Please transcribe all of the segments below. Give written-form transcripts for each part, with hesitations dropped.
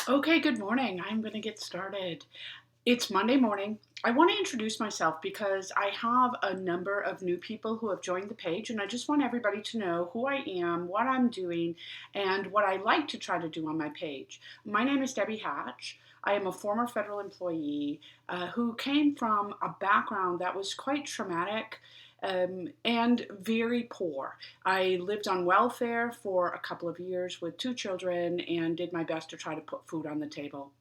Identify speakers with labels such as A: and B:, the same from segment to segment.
A: Okay, good morning. I'm going to get started. It's Monday morning. I want to introduce myself because I have a number of new people who have joined the page, and I just want everybody to know who I am, what I'm doing, and what I like to try to do on my page. My name is Debbie Hatch. I am a former federal employee who came from a background that was quite traumatic. And very poor. I lived on welfare for a couple of years with two children and did my best to try to put food on the table.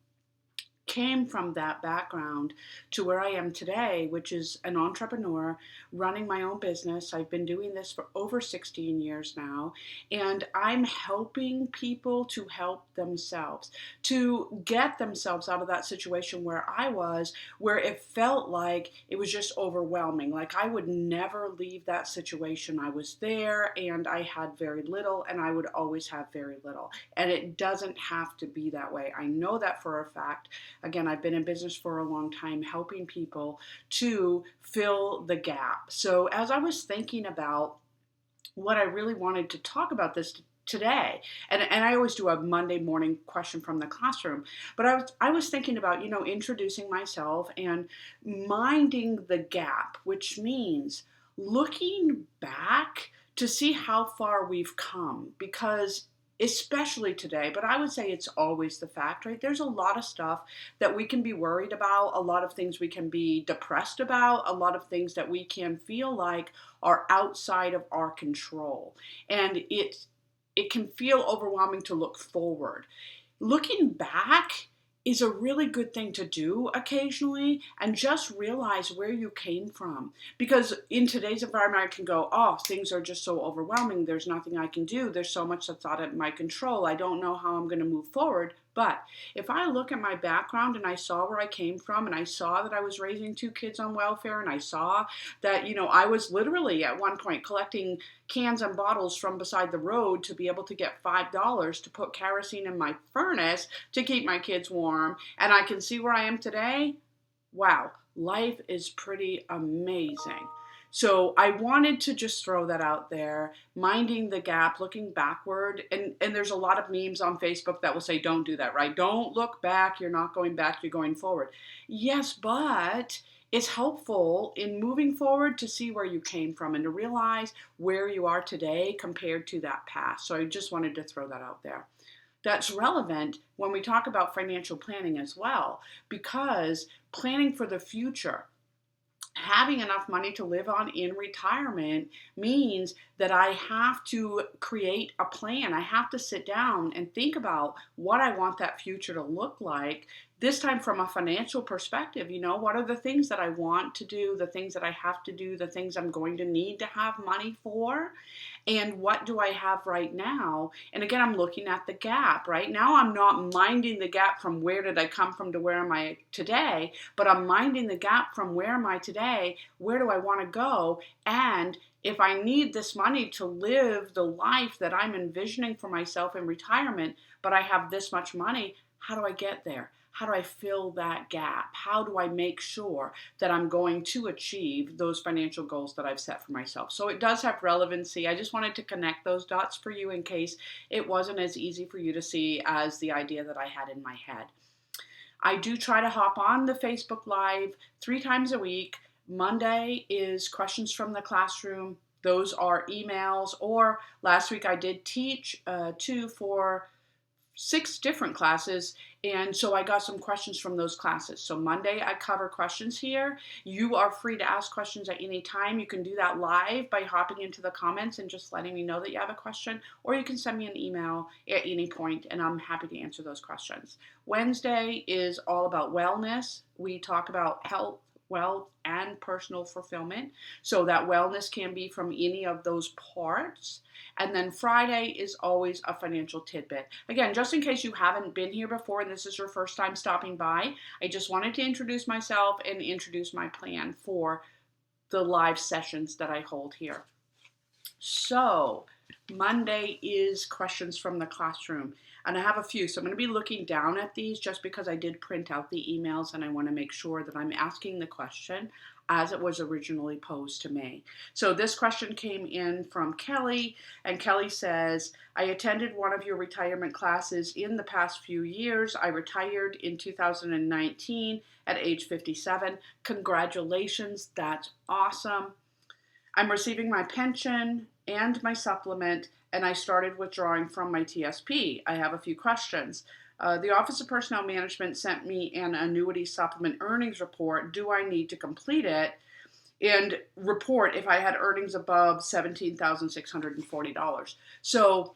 A: Came from that background to where I am today, which is an entrepreneur running my own business. I've been doing this for over 16 years now, and I'm helping people to help themselves, to get themselves out of that situation where I was, where it felt like it was just overwhelming. Like I would never leave that situation. I was there and I had very little, and I would always have very little. And it doesn't have to be that way. I know that for a fact. Again, I've been in business for a long time helping people to fill the gap. So, as I was thinking about what I really wanted to talk about this today, and I always do a Monday morning question from the classroom, but I was thinking about, introducing myself and minding the gap, which means looking back to see how far we've come, because especially today, but I would say it's always the fact, right? There's a lot of stuff that we can be worried about, a lot of things we can be depressed about, a lot of things that we can feel like are outside of our control. And it can feel overwhelming to look forward. Looking back is a really good thing to do occasionally, and just realize where you came from. Because in today's environment, I can go, oh, things are just so overwhelming. There's nothing I can do. There's so much that's out of my control. I don't know how I'm going to move forward. But if I look at my background and I saw where I came from, and I saw that I was raising two kids on welfare, and I saw that, I was literally at one point collecting cans and bottles from beside the road to be able to get $5 to put kerosene in my furnace to keep my kids warm, and I can see where I am today. Wow, life is pretty amazing. So I wanted to just throw that out there, minding the gap, looking backward. And there's a lot of memes on Facebook that will say, don't do that, right? Don't look back. You're not going back. You're going forward. Yes, but it's helpful in moving forward to see where you came from and to realize where you are today compared to that past. So I just wanted to throw that out there. That's relevant when we talk about financial planning as well, because planning for the future, having enough money to live on in retirement, means that I have to create a plan. I have to sit down and think about what I want that future to look like. This time from a financial perspective, what are the things that I want to do, the things that I have to do, the things I'm going to need to have money for, and what do I have right now? And again, I'm looking at the gap. Right now, I'm not minding the gap from where did I come from to where am I today, but I'm minding the gap from where am I today, where do I want to go, and if I need this money to live the life that I'm envisioning for myself in retirement, but I have this much money, how do I get there? How do I fill that gap? How do I make sure that I'm going to achieve those financial goals that I've set for myself? So it does have relevancy. I just wanted to connect those dots for you in case it wasn't as easy for you to see as the idea that I had in my head. I do try to hop on the Facebook Live 3 times a week. Monday is questions from the classroom. Those are emails. Or last week I did teach 6 different classes, and so I got some questions from those classes. So Monday I cover questions here. You are free to ask questions at any time. You can do that live by hopping into the comments and just letting me know that you have a question, or you can send me an email at any point and I'm happy to answer those questions. Wednesday is all about wellness. We talk about health, wealth, and personal fulfillment. So that wellness can be from any of those parts. And then Friday is always a financial tidbit. Again, just in case you haven't been here before and this is your first time stopping by, I just wanted to introduce myself and introduce my plan for the live sessions that I hold here. So Monday is questions from the classroom, and I have a few. So I'm going to be looking down at these just because I did print out the emails and I want to make sure that I'm asking the question. as it was originally posed to me. So this question came in from Kelly, and Kelly says, I attended one of your retirement classes in the past few years. I retired in 2019 at age 57. Congratulations, that's awesome. I'm receiving my pension and my supplement, and I started withdrawing from my TSP. I have a few questions. The Office of Personnel Management sent me an annuity supplement earnings report. Do I need to complete it and report if I had earnings above $17,640? So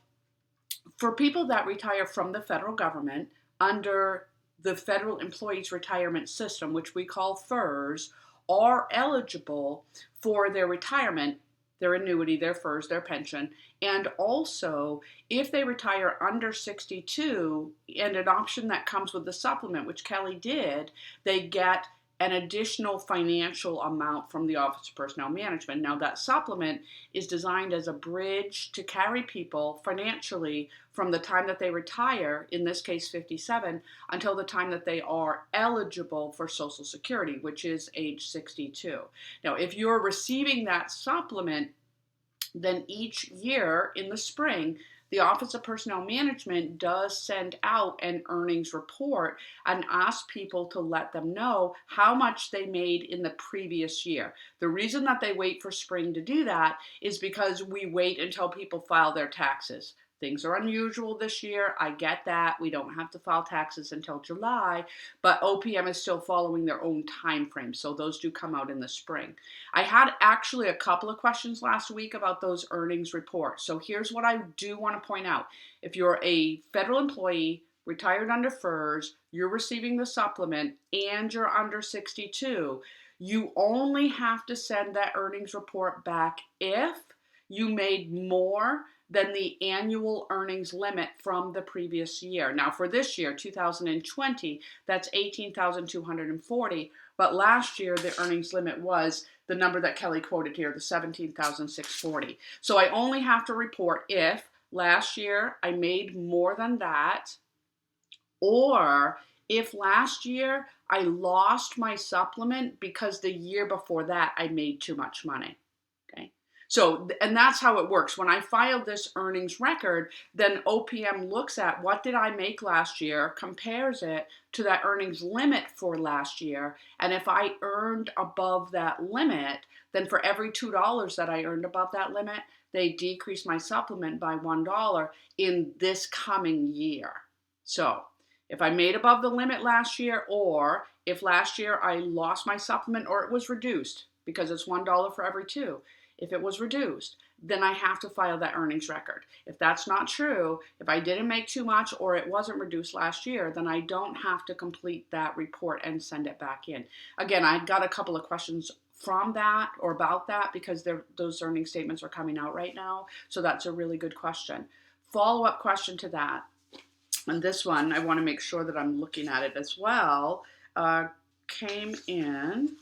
A: for people that retire from the federal government under the Federal Employees Retirement System, which we call FERS, are eligible for their retirement, their annuity, their FERS, their pension, and also if they retire under 62, and an option that comes with the supplement, which Kelly did, they get an additional financial amount from the Office of Personnel Management. Now, that supplement is designed as a bridge to carry people financially from the time that they retire, in this case 57, until the time that they are eligible for Social Security, which is age 62. Now, if you're receiving that supplement, then each year in the spring, the Office of Personnel Management does send out an earnings report and ask people to let them know how much they made in the previous year. The reason that they wait for spring to do that is because we wait until people file their taxes. Things are unusual this year. I get that. We don't have to file taxes until July, but OPM is still following their own time frame, so those do come out in the spring. I had actually a couple of questions last week about those earnings reports. So here's what I do want to point out. If you're a federal employee, retired under FERS, you're receiving the supplement, and you're under 62, you only have to send that earnings report back if you made more than the annual earnings limit from the previous year. Now for this year, 2020, that's $18,240, but last year the earnings limit was the number that Kelly quoted here, the $17,640. So I only have to report if last year I made more than that, or if last year I lost my supplement because the year before that I made too much money. Okay. So, and that's how it works. When I file this earnings record, then OPM looks at what did I make last year, compares it to that earnings limit for last year. And if I earned above that limit, then for every $2 that I earned above that limit, they decrease my supplement by $1 in this coming year. So if I made above the limit last year, or if last year I lost my supplement or it was reduced, because it's $1 for every two, if it was reduced, then I have to file that earnings record. If that's not true, if I didn't make too much or it wasn't reduced last year, then I don't have to complete that report and send it back in. Again, I got a couple of questions from that or about that because those earnings statements are coming out right now. So that's a really good question. Follow-up question to that. And this one, I want to make sure that I'm looking at it as well, came in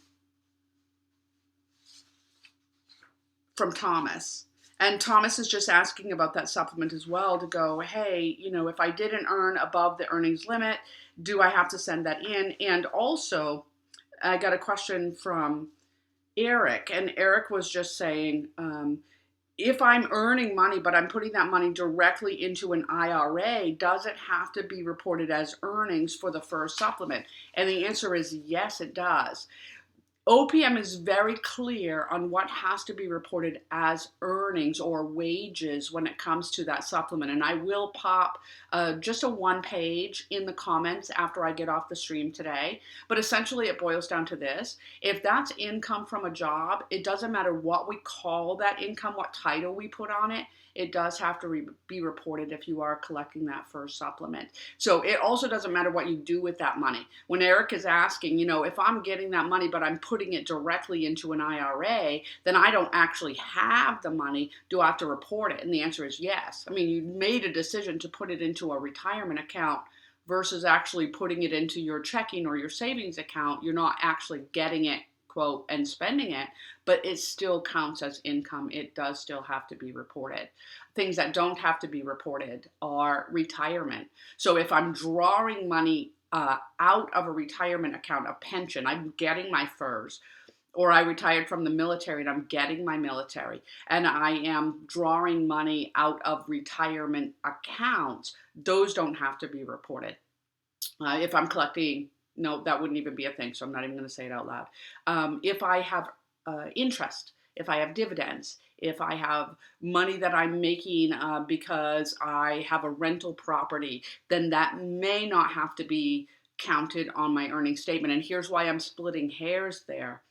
A: from Thomas. And Thomas is just asking about that supplement as well, to go, hey, if I didn't earn above the earnings limit, do I have to send that in? And also, I got a question from Eric, and Eric was just saying, if I'm earning money, but I'm putting that money directly into an IRA, does it have to be reported as earnings for the first supplement? And the answer is yes, it does. OPM is very clear on what has to be reported as earnings or wages when it comes to that supplement. And I will pop just a one page in the comments after I get off the stream today. But essentially it boils down to this. If that's income from a job, it doesn't matter what we call that income, what title we put on it. It does have to be reported if you are collecting that first supplement. So it also doesn't matter what you do with that money. When Eric is asking, if I'm getting that money, but I'm putting it directly into an IRA, then I don't actually have the money. Do I have to report it? And the answer is yes. I mean, you made a decision to put it into a retirement account versus actually putting it into your checking or your savings account. You're not actually getting it, quote, and spending it, but it still counts as income. It does still have to be reported. Things that don't have to be reported are retirement. So if I'm drawing money out of a retirement account, a pension, I'm getting my FERS, or I retired from the military and I'm getting my military and I am drawing money out of retirement accounts, those don't have to be reported. If I'm collecting, no, that wouldn't even be a thing, so I'm not even going to say it out loud. If I have interest, if I have dividends, if I have money that I'm making because I have a rental property, then that may not have to be counted on my earnings statement. And here's why I'm splitting hairs there.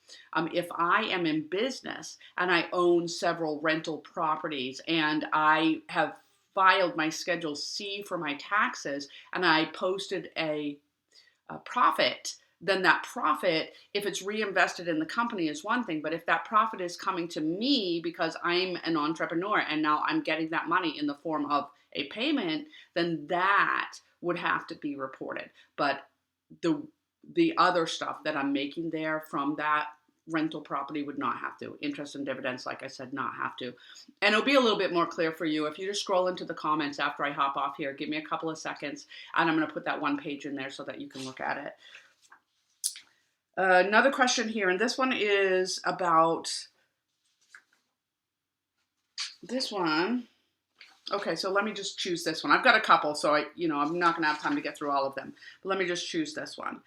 A: If I am in business and I own several rental properties and I have filed my Schedule C for my taxes and I posted a profit, then that profit, if it's reinvested in the company, is one thing. But if that profit is coming to me because I'm an entrepreneur and now I'm getting that money in the form of a payment, then that would have to be reported. But the other stuff that I'm making there from that rental property would not have to. Interest and dividends, like I said, not have to. And it'll be a little bit more clear for you if you just scroll into the comments after I hop off here. Give me a couple of seconds, and I'm going to put that one page in there so that you can look at it. Another question here, and this one is about this one. Okay, so let me just choose this one. I've got a couple, so I'm not going to have time to get through all of them. But let me just choose this one.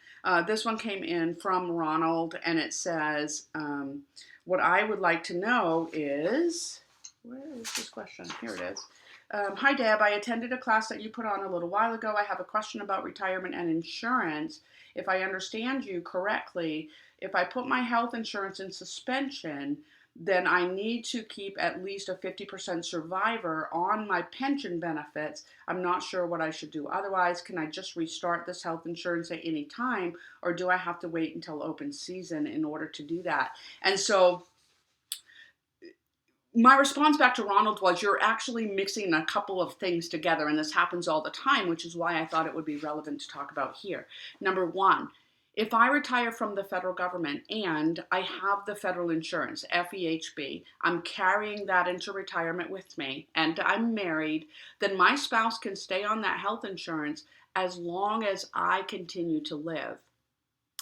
A: This one came in from Ronald, and it says, what I would like to know is, where is this question? Here it is. Hi, Deb. I attended a class that you put on a little while ago. I have a question about retirement and insurance. If I understand you correctly, if I put my health insurance in suspension, then I need to keep at least a 50% survivor on my pension benefits. I'm not sure what I should do. Otherwise, can I just restart this health insurance at any time, or do I have to wait until open season in order to do that? And so my response back to Ronald was, you're actually mixing a couple of things together, and this happens all the time, which is why I thought it would be relevant to talk about here. Number one, if I retire from the federal government and I have the federal insurance, FEHB, I'm carrying that into retirement with me, and I'm married, then my spouse can stay on that health insurance as long as I continue to live,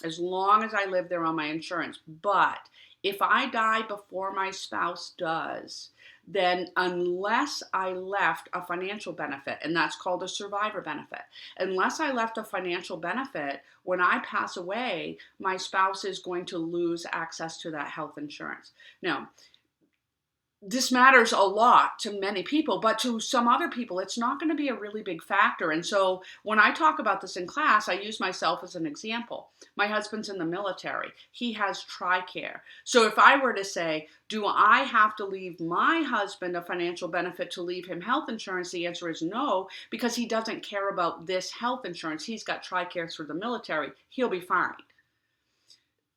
A: as long as I live there on my insurance. But if I die before my spouse does, then unless I left a financial benefit, and that's called a survivor benefit, unless I left a financial benefit, when I pass away, my spouse is going to lose access to that health insurance. Now, this matters a lot to many people, but to some other people, it's not going to be a really big factor. And so when I talk about this in class, I use myself as an example. My husband's in the military. He has TRICARE. So if I were to say, do I have to leave my husband a financial benefit to leave him health insurance? The answer is no, because he doesn't care about this health insurance. He's got TRICARE through the military. He'll be fine.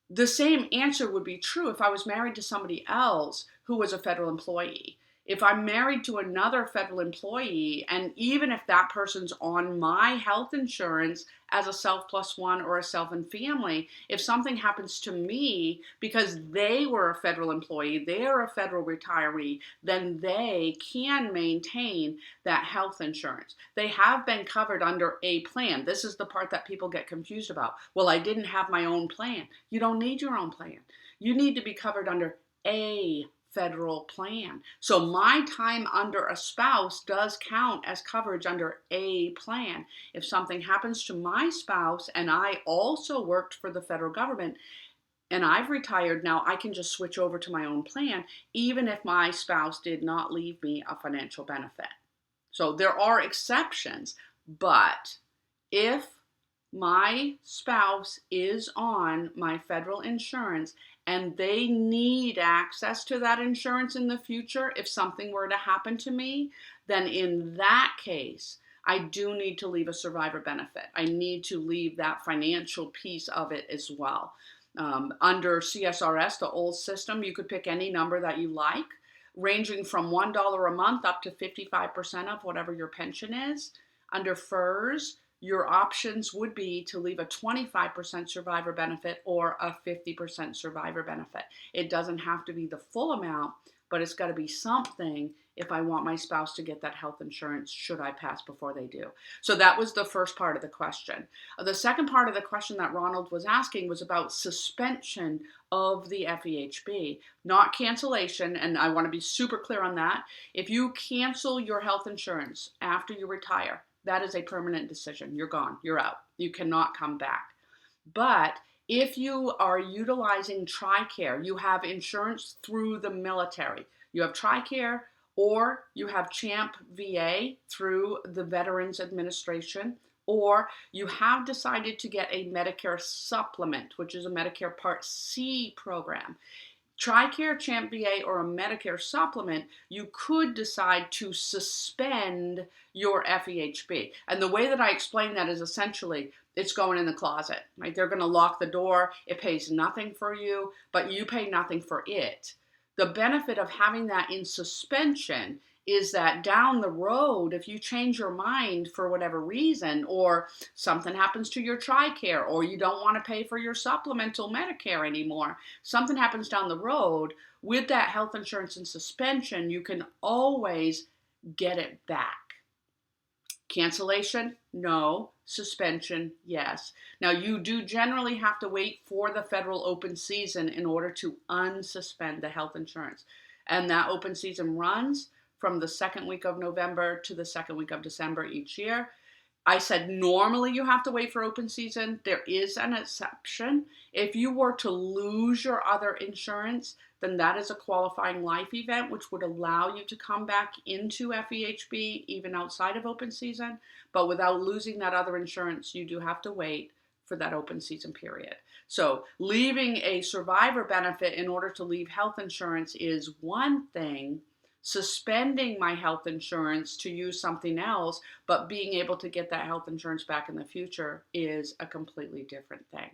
A: The same answer would be true if I was married to somebody else who was a federal employee. If I'm married to another federal employee, and even if that person's on my health insurance as a self plus one or a self and family, if something happens to me because they were a federal employee, they're a federal retiree, then they can maintain that health insurance. They have been covered under a plan. This is the part that people get confused about. Well, I didn't have my own plan. You don't need your own plan. You need to be covered under a federal plan. So my time under a spouse does count as coverage under a plan. If something happens to my spouse and I also worked for the federal government and I've retired now, I can just switch over to my own plan, even if my spouse did not leave me a financial benefit. So there are exceptions, but if my spouse is on my federal insurance and they need access to that insurance in the future, if something were to happen to me, then in that case, I do need to leave a survivor benefit. I need to leave that financial piece of it as well. Under CSRS, the old system, you could pick any number that you like, ranging from $1 a month up to 55% of whatever your pension is. Under FERS, your options would be to leave a 25% survivor benefit or a 50% survivor benefit. It doesn't have to be the full amount, but it's got to be something if I want my spouse to get that health insurance should I pass before they do. So that was the first part of the question. The second part of the question that Ronald was asking was about suspension of the FEHB, not cancellation. And I want to be super clear on that. If you cancel your health insurance after you retire, that is a permanent decision. You're gone. You're out. You cannot come back. But if you are utilizing TRICARE, you have insurance through the military. You have TRICARE or you have CHAMP VA through the Veterans Administration, or you have decided to get a Medicare supplement, which is a Medicare Part C program. TRICARE, CHAMP VA, or a Medicare supplement, you could decide to suspend your FEHB. And the way that I explain that is essentially it's going in the closet, right? They're going to lock the door. It pays nothing for you, but you pay nothing for it. The benefit of having that in suspension is that down the road, if you change your mind for whatever reason, or something happens to your TRICARE, or you don't want to pay for your supplemental Medicare anymore, something happens down the road, with that health insurance in suspension, you can always get it back. Cancellation? No. Suspension? Yes. Now, you do generally have to wait for the federal open season in order to unsuspend the health insurance. And that open season runs from the second week of November to the second week of December each year. I said normally you have to wait for open season. There is an exception. If you were to lose your other insurance, then that is a qualifying life event, which would allow you to come back into FEHB even outside of open season. But without losing that other insurance, you do have to wait for that open season period. So leaving a survivor benefit in order to leave health insurance is one thing. Suspending my health insurance to use something else, but being able to get that health insurance back in the future is a completely different thing.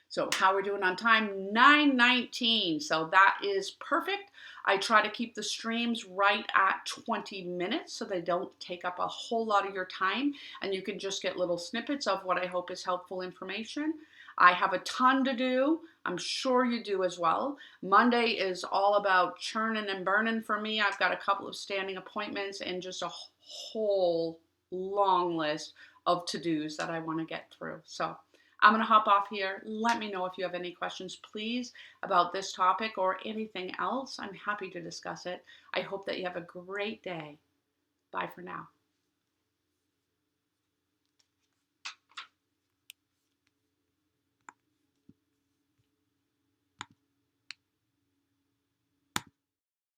A: So how are we doing on time? 9:19. So that is perfect. I try to keep the streams right at 20 minutes so they don't take up a whole lot of your time, and you can just get little snippets of what I hope is helpful information. I have a ton to do. I'm sure you do as well. Monday is all about churning and burning for me. I've got a couple of standing appointments and just a whole long list of to-dos that I want to get through. So I'm going to hop off here. Let me know if you have any questions, please, about this topic or anything else. I'm happy to discuss it. I hope that you have a great day. Bye for now.